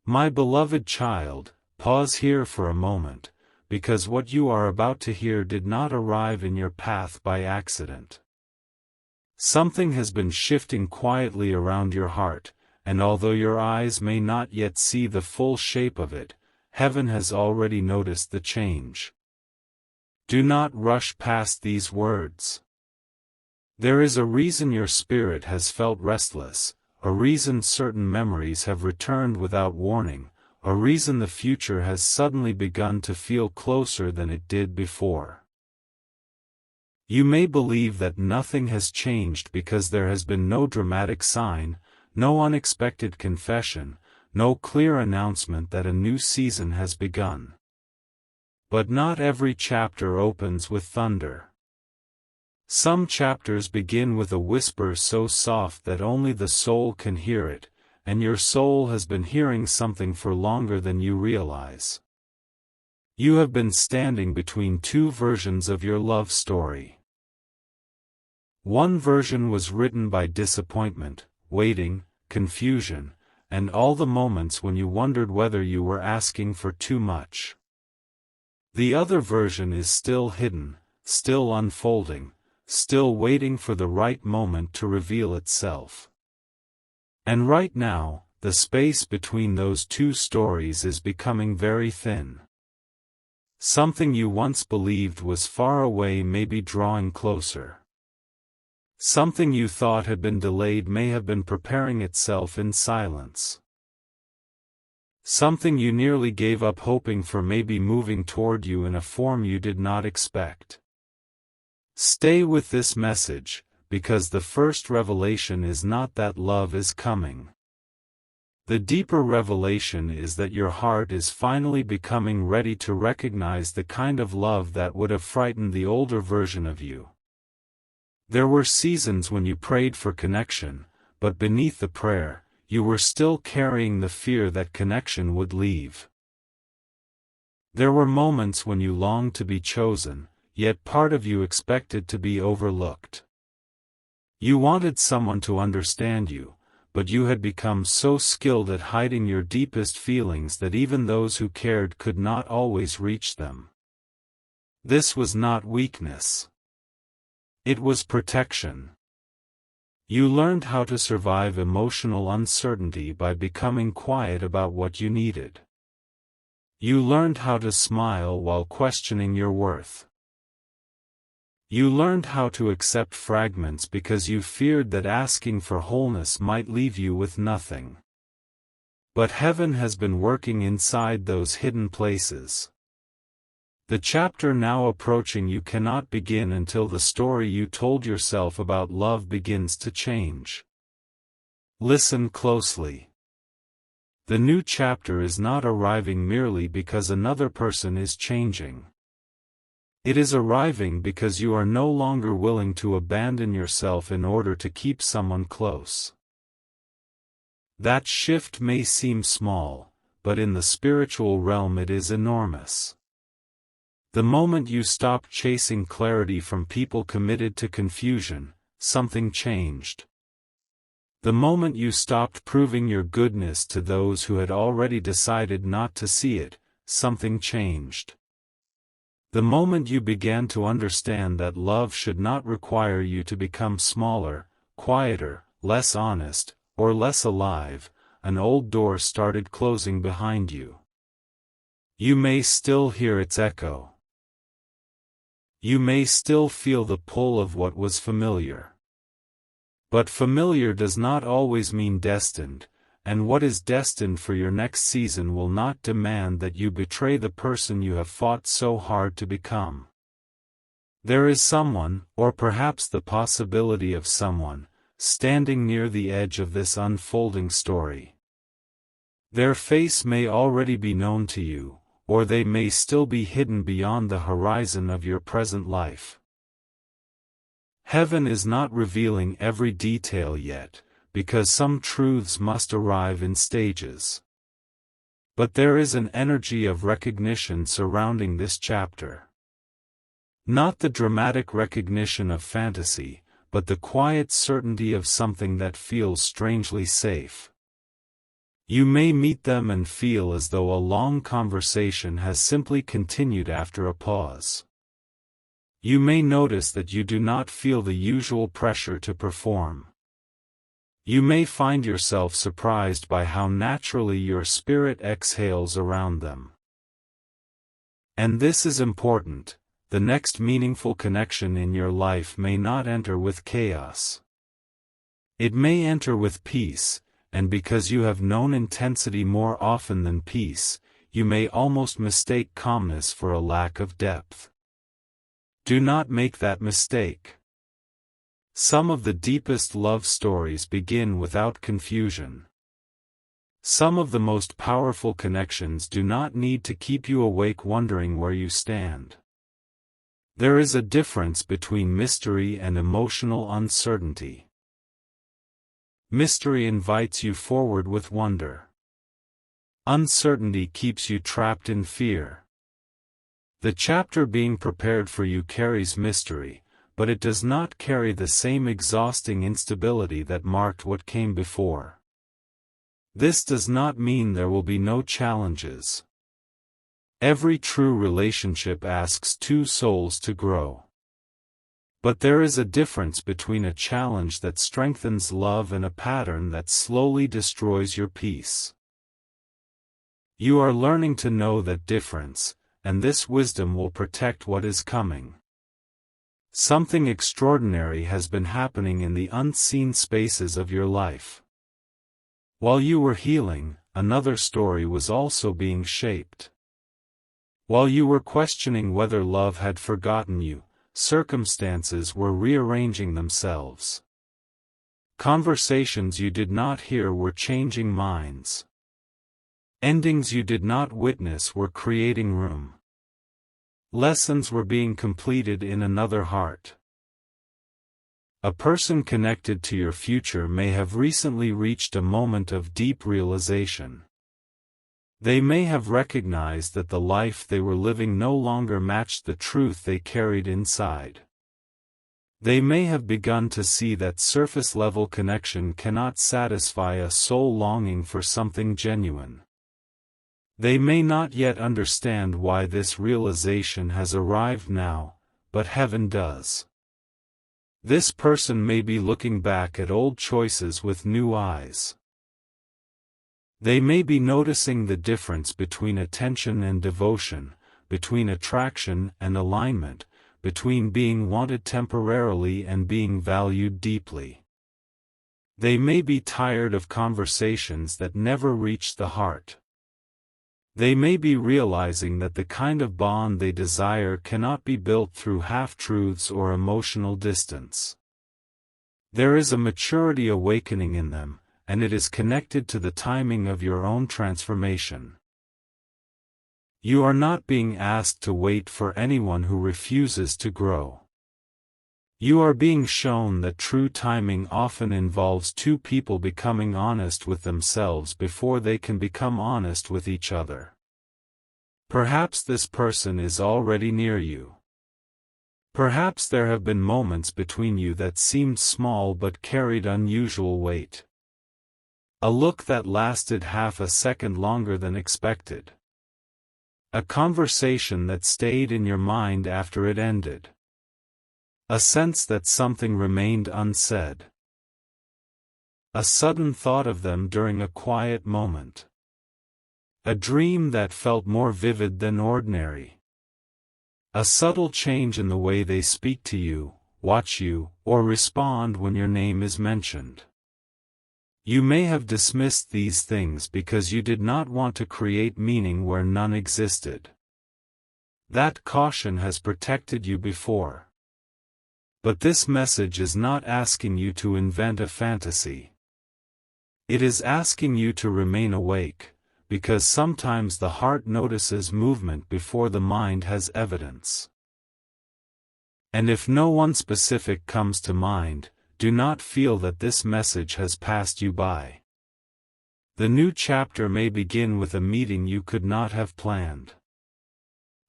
My beloved child, pause here for a moment, because what you are about to hear did not arrive in your path by accident. Something has been shifting quietly around your heart, and although your eyes may not yet see the full shape of it, heaven has already noticed the change. Do not rush past these words. There is a reason your spirit has felt restless, a reason certain memories have returned without warning, a reason the future has suddenly begun to feel closer than it did before. You may believe that nothing has changed because there has been no dramatic sign, no unexpected confession, no clear announcement that a new season has begun. But not every chapter opens with thunder. Some chapters begin with a whisper so soft that only the soul can hear it, and your soul has been hearing something for longer than you realize. You have been standing between two versions of your love story. One version was written by disappointment, waiting, confusion, and all the moments when you wondered whether you were asking for too much. The other version is still hidden, still unfolding, still waiting for the right moment to reveal itself. And right now, the space between those two stories is becoming very thin. Something you once believed was far away may be drawing closer. Something you thought had been delayed may have been preparing itself in silence. Something you nearly gave up hoping for may be moving toward you in a form you did not expect. Stay with this message, because the first revelation is not that love is coming. The deeper revelation is that your heart is finally becoming ready to recognize the kind of love that would have frightened the older version of you. There were seasons when you prayed for connection, but beneath the prayer, you were still carrying the fear that connection would leave. There were moments when you longed to be chosen, yet part of you expected to be overlooked. You wanted someone to understand you, but you had become so skilled at hiding your deepest feelings that even those who cared could not always reach them. This was not weakness. It was protection. You learned how to survive emotional uncertainty by becoming quiet about what you needed. You learned how to smile while questioning your worth. You learned how to accept fragments because you feared that asking for wholeness might leave you with nothing. But heaven has been working inside those hidden places. The chapter now approaching you cannot begin until the story you told yourself about love begins to change. Listen closely. The new chapter is not arriving merely because another person is changing. It is arriving because you are no longer willing to abandon yourself in order to keep someone close. That shift may seem small, but in the spiritual realm it is enormous. The moment you stopped chasing clarity from people committed to confusion, something changed. The moment you stopped proving your goodness to those who had already decided not to see it, something changed. The moment you began to understand that love should not require you to become smaller, quieter, less honest, or less alive, an old door started closing behind you. You may still hear its echo. You may still feel the pull of what was familiar. But familiar does not always mean destined, and what is destined for your next season will not demand that you betray the person you have fought so hard to become. There is someone, or perhaps the possibility of someone, standing near the edge of this unfolding story. Their face may already be known to you, or they may still be hidden beyond the horizon of your present life. Heaven is not revealing every detail yet, because some truths must arrive in stages. But there is an energy of recognition surrounding this chapter. Not the dramatic recognition of fantasy, but the quiet certainty of something that feels strangely safe. You may meet them and feel as though a long conversation has simply continued after a pause. You may notice that you do not feel the usual pressure to perform. You may find yourself surprised by how naturally your spirit exhales around them. And this is important: the next meaningful connection in your life may not enter with chaos. It may enter with peace, and because you have known intensity more often than peace, you may almost mistake calmness for a lack of depth. Do not make that mistake. Some of the deepest love stories begin without confusion. Some of the most powerful connections do not need to keep you awake wondering where you stand. There is a difference between mystery and emotional uncertainty. Mystery invites you forward with wonder. Uncertainty keeps you trapped in fear. The chapter being prepared for you carries mystery, but it does not carry the same exhausting instability that marked what came before. This does not mean there will be no challenges. Every true relationship asks two souls to grow. But there is a difference between a challenge that strengthens love and a pattern that slowly destroys your peace. You are learning to know that difference, and this wisdom will protect what is coming. Something extraordinary has been happening in the unseen spaces of your life. While you were healing, another story was also being shaped. While you were questioning whether love had forgotten you, circumstances were rearranging themselves. Conversations you did not hear were changing minds. Endings you did not witness were creating room. Lessons were being completed in another heart. A person connected to your future may have recently reached a moment of deep realization. They may have recognized that the life they were living no longer matched the truth they carried inside. They may have begun to see that surface-level connection cannot satisfy a soul longing for something genuine. They may not yet understand why this realization has arrived now, but heaven does. This person may be looking back at old choices with new eyes. They may be noticing the difference between attention and devotion, between attraction and alignment, between being wanted temporarily and being valued deeply. They may be tired of conversations that never reach the heart. They may be realizing that the kind of bond they desire cannot be built through half-truths or emotional distance. There is a maturity awakening in them, and it is connected to the timing of your own transformation. You are not being asked to wait for anyone who refuses to grow. You are being shown that true timing often involves two people becoming honest with themselves before they can become honest with each other. Perhaps this person is already near you. Perhaps there have been moments between you that seemed small but carried unusual weight. A look that lasted half a second longer than expected. A conversation that stayed in your mind after it ended. A sense that something remained unsaid. A sudden thought of them during a quiet moment. A dream that felt more vivid than ordinary. A subtle change in the way they speak to you, watch you, or respond when your name is mentioned. You may have dismissed these things because you did not want to create meaning where none existed. That caution has protected you before. But this message is not asking you to invent a fantasy. It is asking you to remain awake, because sometimes the heart notices movement before the mind has evidence. And if no one specific comes to mind, do not feel that this message has passed you by. The new chapter may begin with a meeting you could not have planned.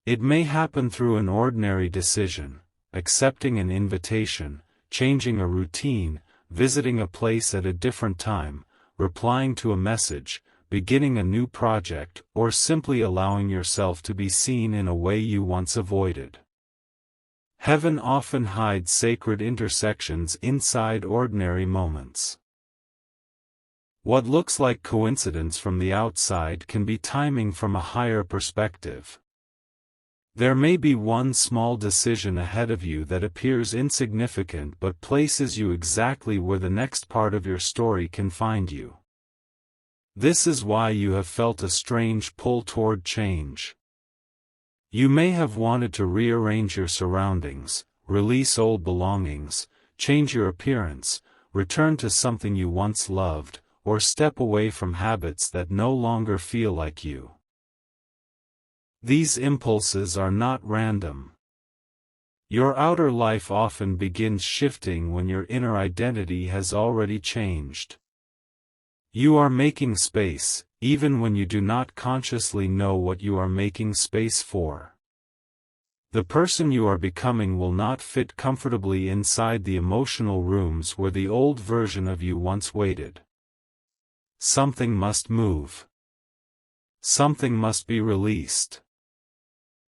It may happen through an ordinary decision, accepting an invitation, changing a routine, visiting a place at a different time, replying to a message, beginning a new project, or simply allowing yourself to be seen in a way you once avoided. Heaven often hides sacred intersections inside ordinary moments. What looks like coincidence from the outside can be timing from a higher perspective. There may be one small decision ahead of you that appears insignificant but places you exactly where the next part of your story can find you. This is why you have felt a strange pull toward change. You may have wanted to rearrange your surroundings, release old belongings, change your appearance, return to something you once loved, or step away from habits that no longer feel like you. These impulses are not random. Your outer life often begins shifting when your inner identity has already changed. You are making space, even when you do not consciously know what you are making space for. The person you are becoming will not fit comfortably inside the emotional rooms where the old version of you once waited. Something must move. Something must be released.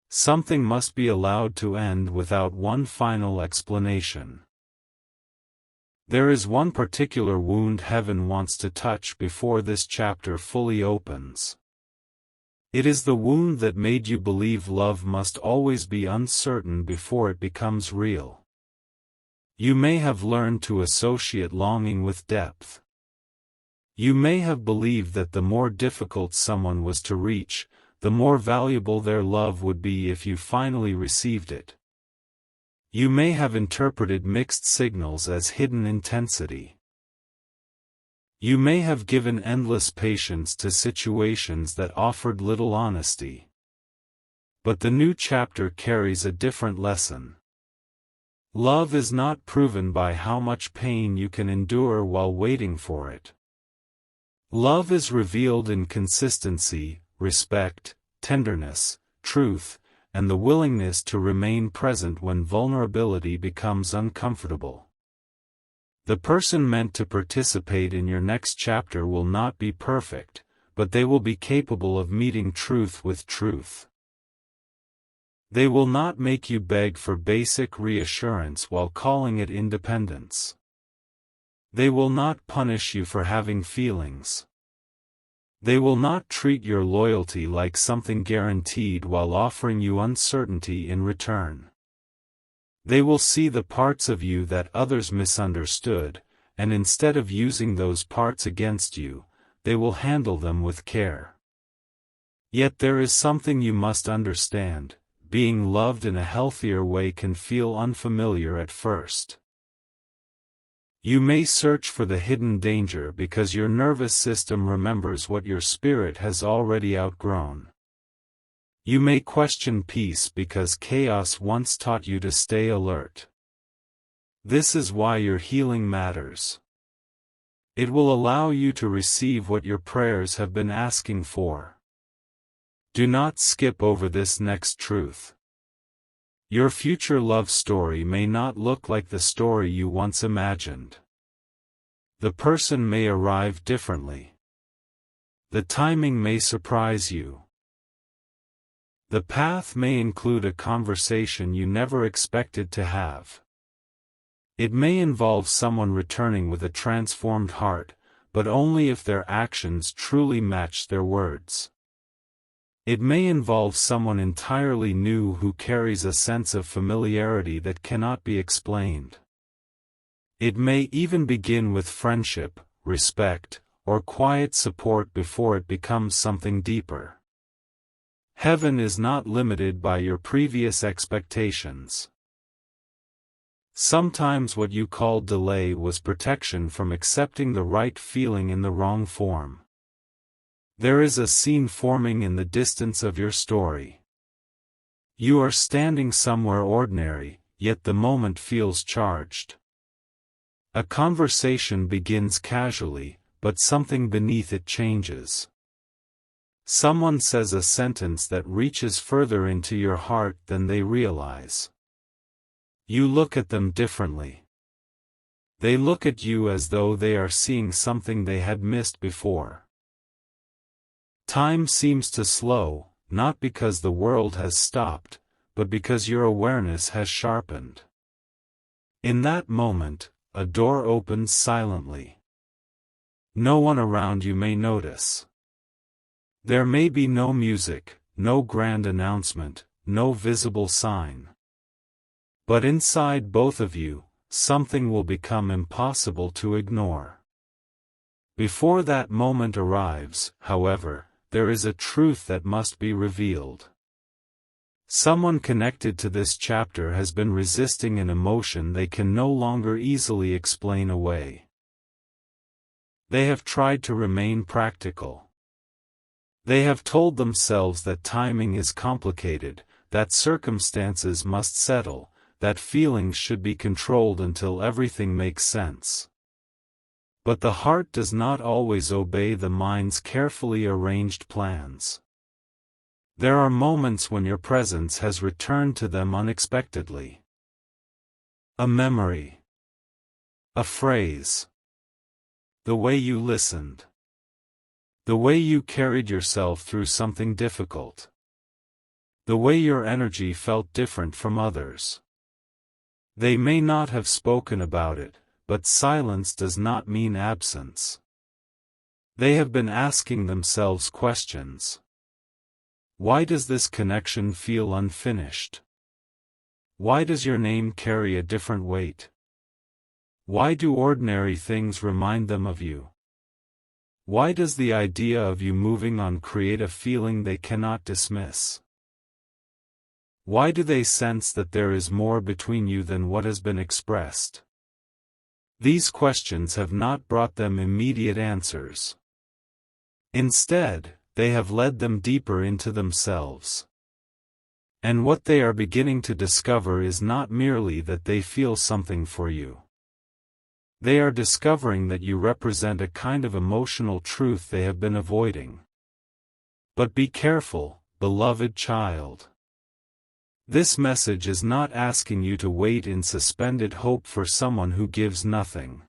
Something must be allowed to end without one final explanation. There is one particular wound heaven wants to touch before this chapter fully opens. It is the wound that made you believe love must always be uncertain before it becomes real. You may have learned to associate longing with depth. You may have believed that the more difficult someone was to reach, the more valuable their love would be if you finally received it. You may have interpreted mixed signals as hidden intensity. You may have given endless patience to situations that offered little honesty. But the new chapter carries a different lesson. Love is not proven by how much pain you can endure while waiting for it. Love is revealed in consistency, respect, tenderness, truth, and the willingness to remain present when vulnerability becomes uncomfortable. The person meant to participate in your next chapter will not be perfect, but they will be capable of meeting truth with truth. They will not make you beg for basic reassurance while calling it independence. They will not punish you for having feelings. They will not treat your loyalty like something guaranteed while offering you uncertainty in return. They will see the parts of you that others misunderstood, and instead of using those parts against you, they will handle them with care. Yet there is something you must understand: being loved in a healthier way can feel unfamiliar at first. You may search for the hidden danger because your nervous system remembers what your spirit has already outgrown. You may question peace because chaos once taught you to stay alert. This is why your healing matters. It will allow you to receive what your prayers have been asking for. Do not skip over this next truth. Your future love story may not look like the story you once imagined. The person may arrive differently. The timing may surprise you. The path may include a conversation you never expected to have. It may involve someone returning with a transformed heart, but only if their actions truly match their words. It may involve someone entirely new who carries a sense of familiarity that cannot be explained. It may even begin with friendship, respect, or quiet support before it becomes something deeper. Heaven is not limited by your previous expectations. Sometimes what you called delay was protection from accepting the right feeling in the wrong form. There is a scene forming in the distance of your story. You are standing somewhere ordinary, yet the moment feels charged. A conversation begins casually, but something beneath it changes. Someone says a sentence that reaches further into your heart than they realize. You look at them differently. They look at you as though they are seeing something they had missed before. Time seems to slow, not because the world has stopped, but because your awareness has sharpened. In that moment, a door opens silently. No one around you may notice. There may be no music, no grand announcement, no visible sign. But inside both of you, something will become impossible to ignore. Before that moment arrives, however, there is a truth that must be revealed. Someone connected to this chapter has been resisting an emotion they can no longer easily explain away. They have tried to remain practical. They have told themselves that timing is complicated, that circumstances must settle, that feelings should be controlled until everything makes sense. But the heart does not always obey the mind's carefully arranged plans. There are moments when your presence has returned to them unexpectedly. A memory. A phrase. The way you listened. The way you carried yourself through something difficult. The way your energy felt different from others. They may not have spoken about it, but silence does not mean absence. They have been asking themselves questions. Why does this connection feel unfinished? Why does your name carry a different weight? Why do ordinary things remind them of you? Why does the idea of you moving on create a feeling they cannot dismiss? Why do they sense that there is more between you than what has been expressed? These questions have not brought them immediate answers. Instead, they have led them deeper into themselves. And what they are beginning to discover is not merely that they feel something for you. They are discovering that you represent a kind of emotional truth they have been avoiding. But be careful, beloved child. This message is not asking you to wait in suspended hope for someone who gives nothing.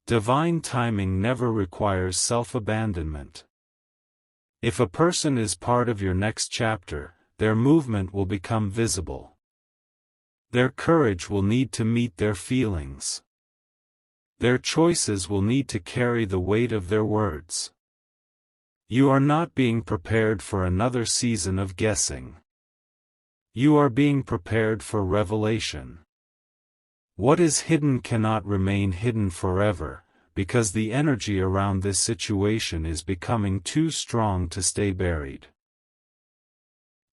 Divine timing never requires self-abandonment. If a person is part of your next chapter, their movement will become visible. Their courage will need to meet their feelings. Their choices will need to carry the weight of their words. You are not being prepared for another season of guessing. You are being prepared for revelation. What is hidden cannot remain hidden forever, because the energy around this situation is becoming too strong to stay buried.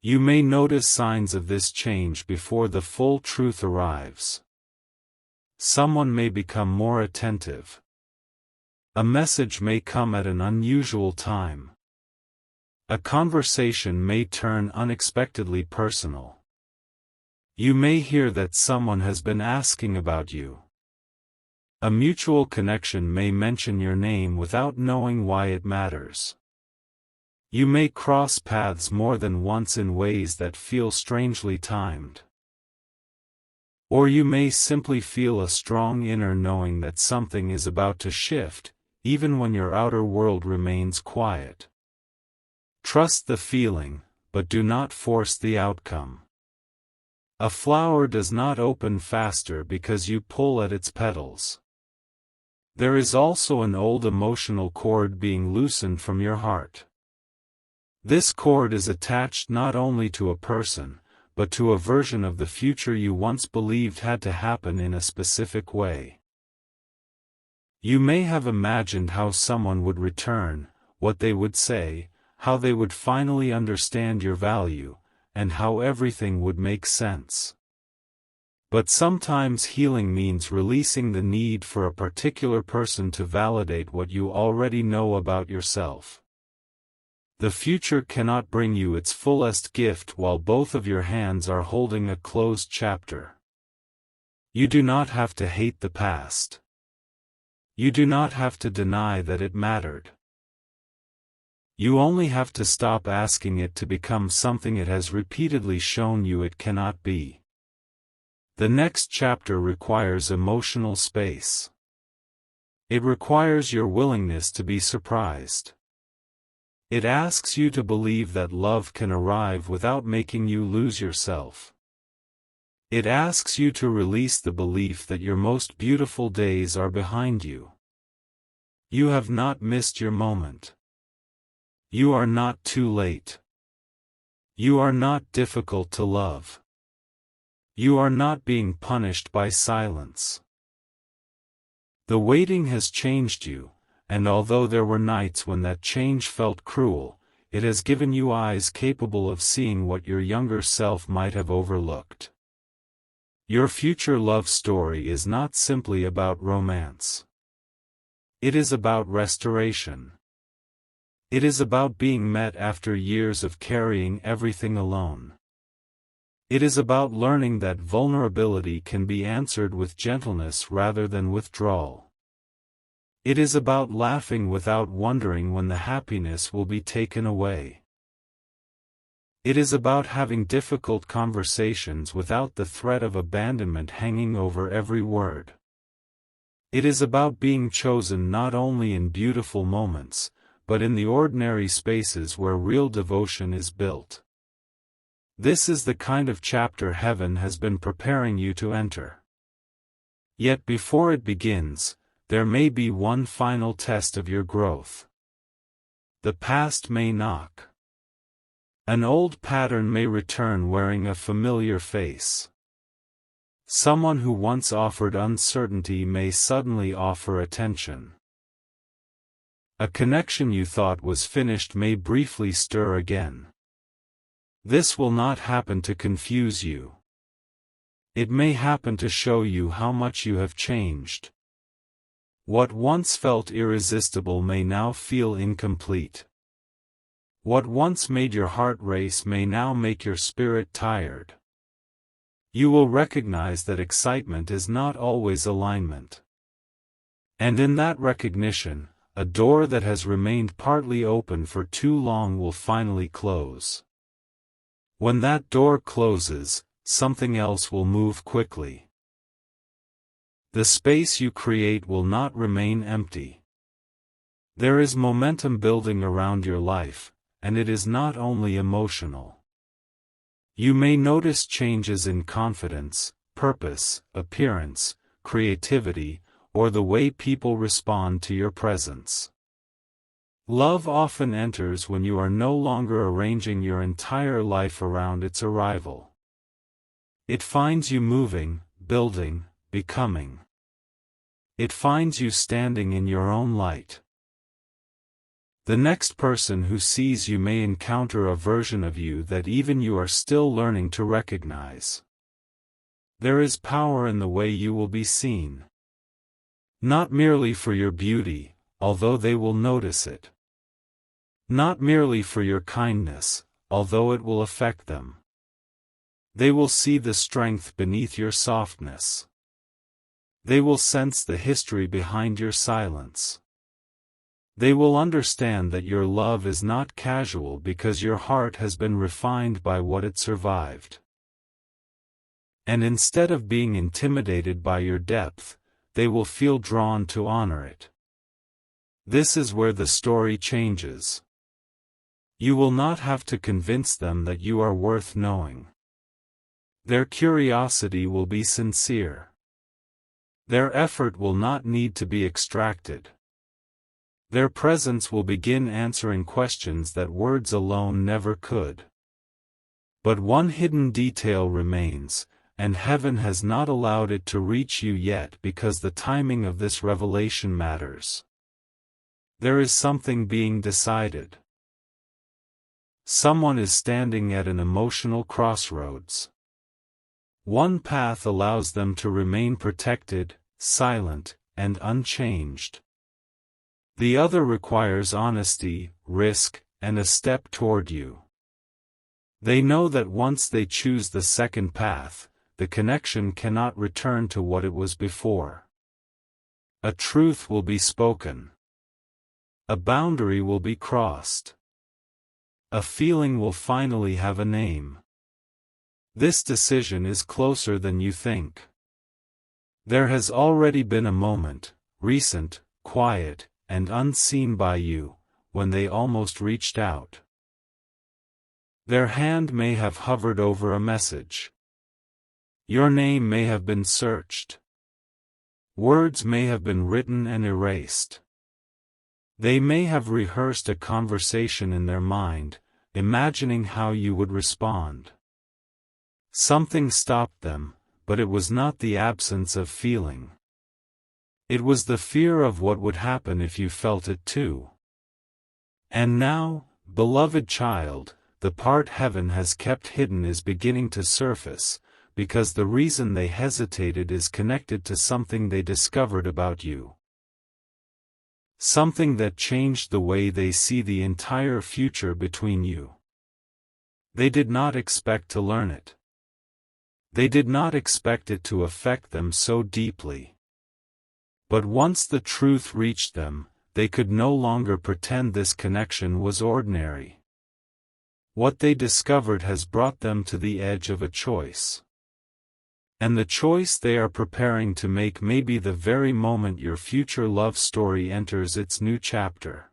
You may notice signs of this change before the full truth arrives. Someone may become more attentive. A message may come at an unusual time. A conversation may turn unexpectedly personal. You may hear that someone has been asking about you. A mutual connection may mention your name without knowing why it matters. You may cross paths more than once in ways that feel strangely timed. Or you may simply feel a strong inner knowing that something is about to shift, even when your outer world remains quiet. Trust the feeling, but do not force the outcome. A flower does not open faster because you pull at its petals. There is also an old emotional cord being loosened from your heart. This cord is attached not only to a person, but to a version of the future you once believed had to happen in a specific way. You may have imagined how someone would return, what they would say, how they would finally understand your value, and how everything would make sense. But sometimes healing means releasing the need for a particular person to validate what you already know about yourself. The future cannot bring you its fullest gift while both of your hands are holding a closed chapter. You do not have to hate the past. You do not have to deny that it mattered. You only have to stop asking it to become something it has repeatedly shown you it cannot be. The next chapter requires emotional space. It requires your willingness to be surprised. It asks you to believe that love can arrive without making you lose yourself. It asks you to release the belief that your most beautiful days are behind you. You have not missed your moment. You are not too late. You are not difficult to love. You are not being punished by silence. The waiting has changed you, and although there were nights when that change felt cruel, it has given you eyes capable of seeing what your younger self might have overlooked. Your future love story is not simply about romance. It is about restoration. It is about being met after years of carrying everything alone. It is about learning that vulnerability can be answered with gentleness rather than withdrawal. It is about laughing without wondering when the happiness will be taken away. It is about having difficult conversations without the threat of abandonment hanging over every word. It is about being chosen not only in beautiful moments, but in the ordinary spaces where real devotion is built. This is the kind of chapter heaven has been preparing you to enter. Yet before it begins, there may be one final test of your growth. The past may knock. An old pattern may return wearing a familiar face. Someone who once offered uncertainty may suddenly offer attention. A connection you thought was finished may briefly stir again. This will not happen to confuse you. It may happen to show you how much you have changed. What once felt irresistible may now feel incomplete. What once made your heart race may now make your spirit tired. You will recognize that excitement is not always alignment. And in that recognition, a door that has remained partly open for too long will finally close. When that door closes, something else will move quickly. The space you create will not remain empty. There is momentum building around your life, and it is not only emotional. You may notice changes in confidence, purpose, appearance, creativity, or the way people respond to your presence. Love often enters when you are no longer arranging your entire life around its arrival. It finds you moving, building, becoming. It finds you standing in your own light. The next person who sees you may encounter a version of you that even you are still learning to recognize. There is power in the way you will be seen. Not merely for your beauty, although they will notice it. Not merely for your kindness, although it will affect them. They will see the strength beneath your softness. They will sense the history behind your silence. They will understand that your love is not casual because your heart has been refined by what it survived. And instead of being intimidated by your depth, they will feel drawn to honor it. This is where the story changes. You will not have to convince them that you are worth knowing. Their curiosity will be sincere. Their effort will not need to be extracted. Their presence will begin answering questions that words alone never could. But one hidden detail remains, and heaven has not allowed it to reach you yet because the timing of this revelation matters. There is something being decided. Someone is standing at an emotional crossroads. One path allows them to remain protected, silent, and unchanged. The other requires honesty, risk, and a step toward you. They know that once they choose the second path, the connection cannot return to what it was before. A truth will be spoken. A boundary will be crossed. A feeling will finally have a name. This decision is closer than you think. There has already been a moment, recent, quiet, and unseen by you, when they almost reached out. Their hand may have hovered over a message. Your name may have been searched. Words may have been written and erased. They may have rehearsed a conversation in their mind, imagining how you would respond. Something stopped them, but it was not the absence of feeling. It was the fear of what would happen if you felt it too. And now, beloved child, the part heaven has kept hidden is beginning to surface, because the reason they hesitated is connected to something they discovered about you. Something that changed the way they see the entire future between you. They did not expect to learn it. They did not expect it to affect them so deeply. But once the truth reached them, they could no longer pretend this connection was ordinary. What they discovered has brought them to the edge of a choice. And the choice they are preparing to make may be the very moment your future love story enters its new chapter.